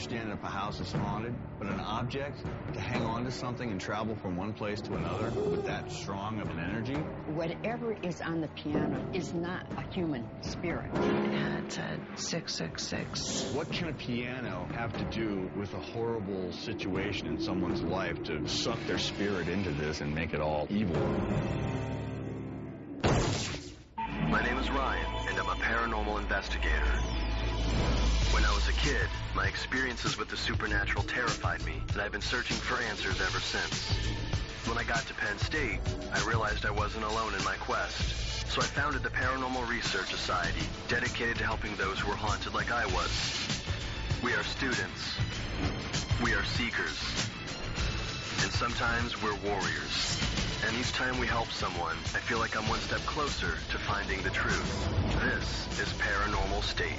understand if a house is haunted, but an object, to hang on to something and travel from one place to another with that strong of an energy. Whatever is on the piano is not a human spirit. It had said 666. What can a piano have to do with a horrible situation in someone's life to suck their spirit into this and make it all evil? My name is Ryan, and I'm a paranormal investigator. When I was a kid, my experiences with the supernatural terrified me, and I've been searching for answers ever since. When I got to Penn State, I realized I wasn't alone in my quest. So I founded the Paranormal Research Society, dedicated to helping those who were haunted like I was. We are students. We are seekers. And sometimes we're warriors. And each time we help someone, I feel like I'm one step closer to finding the truth. This is Paranormal State.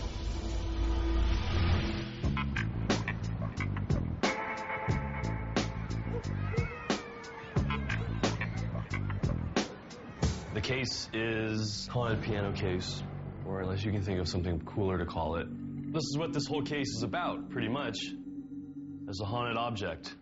The case is haunted piano case, or unless you can think of something cooler to call it. This is what this whole case is about, pretty much, as a haunted object,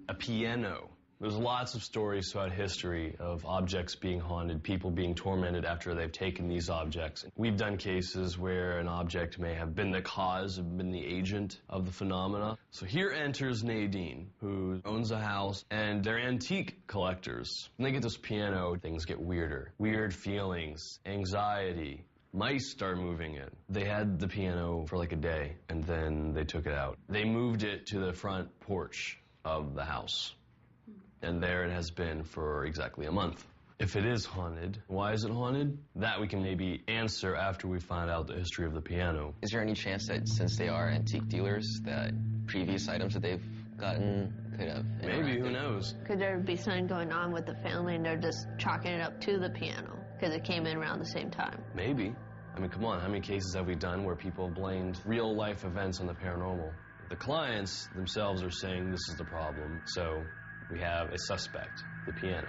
a piano. There's lots of stories throughout history of objects being haunted, people being tormented after they've taken these objects. We've done cases where an object may have been the cause, have been the agent of the phenomena. So here enters Nadine, who owns a house, and they're antique collectors. When they get this piano, things get weirder. Weird feelings, anxiety. Mice start moving it. They had the piano for like a day, and then they took it out. They moved it to the front porch of the house. And there it has been for exactly a month. If it is haunted, why is it haunted? That we can maybe answer after we find out the history of the piano. Is there any chance that since they are antique dealers, that previous items that they've gotten could have Maybe, who knows? Could there be something going on with the family and they're just chalking it up to the piano because it came in around the same time? Maybe. I mean, come on, how many cases have we done where people blamed real-life events on the paranormal? The clients themselves are saying this is the problem, so we have a suspect, the piano.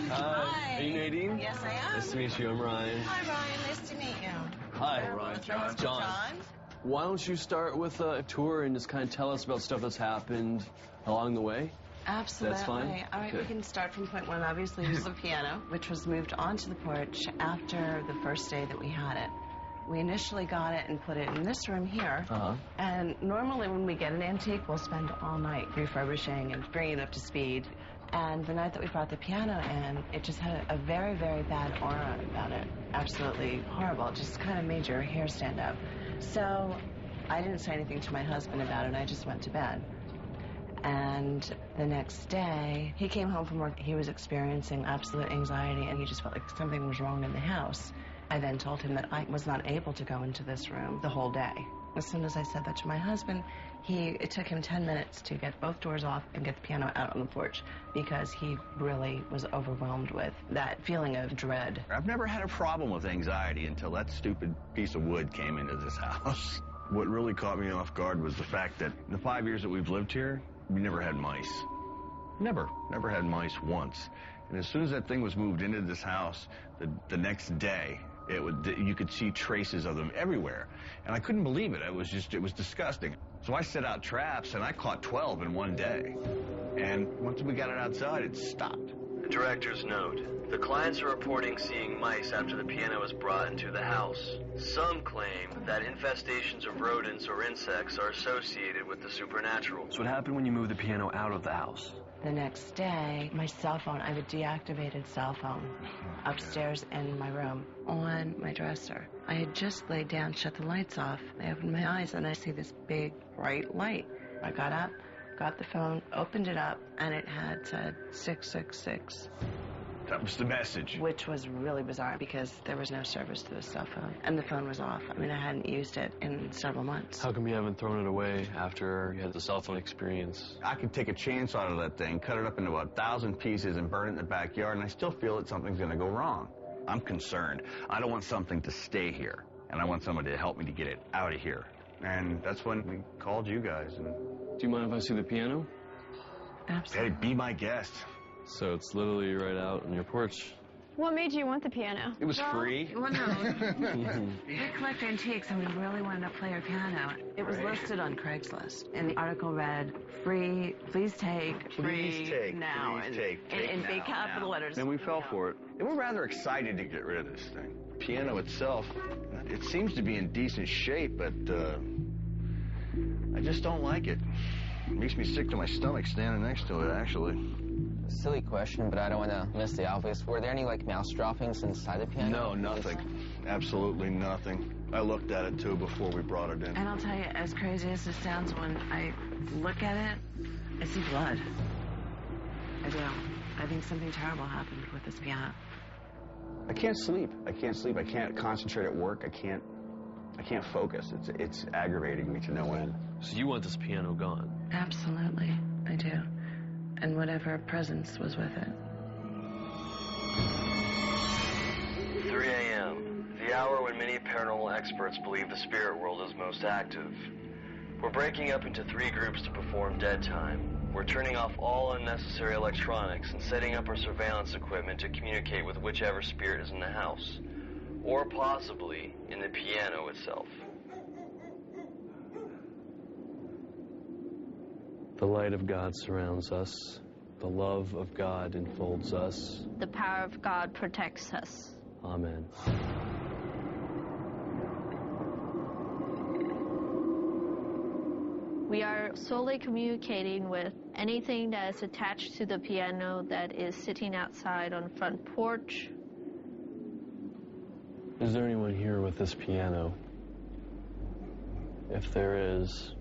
Hi. Are you Nadine? Yes, I am. Nice to meet you. I'm Ryan. Hi, Ryan. Nice to meet you. Hi, Ryan. John. Why don't you start with a tour and just kind of tell us about stuff that's happened along the way? Absolutely. That's fine? All right, Okay. We can start from point one. Obviously, it was the piano, which was moved onto the porch after the first day that we had it. We initially got it and put it in this room here. And normally when we get an antique, we'll spend all night refurbishing and bringing it up to speed. And the night that we brought the piano in, it just had a very, very bad aura about it. Absolutely horrible. It just kind of made your hair stand up. So I didn't say anything to my husband about it. I just went to bed. And the next day, he came home from work. He was experiencing absolute anxiety, and he just felt like something was wrong in the house. I then told him that I was not able to go into this room the whole day. As soon as I said that to my husband, it took him 10 minutes to get both doors off and get the piano out on the porch because he really was overwhelmed with that feeling of dread. I've never had a problem with anxiety until that stupid piece of wood came into this house. What really caught me off guard was the fact that the 5 years that we've lived here, we never had mice. Never had mice once. And as soon as that thing was moved into this house, the next day, you could see traces of them everywhere. And I couldn't believe it. It was disgusting. So I set out traps, and I caught 12 in one day. And once we got it outside, it stopped. Director's note. The clients are reporting seeing mice after the piano was brought into the house. Some claim that infestations of rodents or insects are associated with the supernatural. So what happened when you moved the piano out of the house? The next day, my cell phone, I have a deactivated cell phone upstairs in my room on my dresser. I had just laid down, shut the lights off. I opened my eyes and I see this big bright light. I got up, got the phone, opened it up, and it had said 666. That was the message. Which was really bizarre because there was no service to the cell phone. And the phone was off. I mean, I hadn't used it in several months. How come you haven't thrown it away after you had the cell phone experience? I could take a chance out of that thing, cut it up into about 1,000 pieces and burn it in the backyard, and I still feel that something's going to go wrong. I'm concerned. I don't want something to stay here, and I want somebody to help me to get it out of here. And that's when we called you guys. And do you mind if I see the piano? Absolutely. Hey, be my guest. So it's literally right out on your porch. What made you want the piano? It was free. Well, no. We collect antiques and we really wanted to play our piano. It was listed on Craigslist. And the article read, free, please take, Please take, now. please take in now, big capital now. letters. And we fell for it. And we're rather excited to get rid of this thing. Piano itself, it seems to be in decent shape, but I just don't like it. It makes me sick to my stomach standing next to it, actually. Silly question, but I don't want to miss the obvious. Were there any, like, mouse droppings inside the piano? No, nothing. Absolutely nothing. I looked at it, too, before we brought it in. And I'll tell you, as crazy as this sounds, when I look at it, I see blood. I do. I think something terrible happened with this piano. I can't sleep. I can't concentrate at work. I can't focus. It's aggravating me to no end. So you want this piano gone? Absolutely, I do. And whatever presence was with it. 3 a.m., the hour when many paranormal experts believe the spirit world is most active. We're breaking up into 3 groups to perform dead time. We're turning off all unnecessary electronics and setting up our surveillance equipment to communicate with whichever spirit is in the house, or possibly in the piano itself. The light of God surrounds us. The love of God enfolds us. The power of God protects us. Amen. We are solely communicating with anything that is attached to the piano that is sitting outside on the front porch. Is there anyone here with this piano? If there is,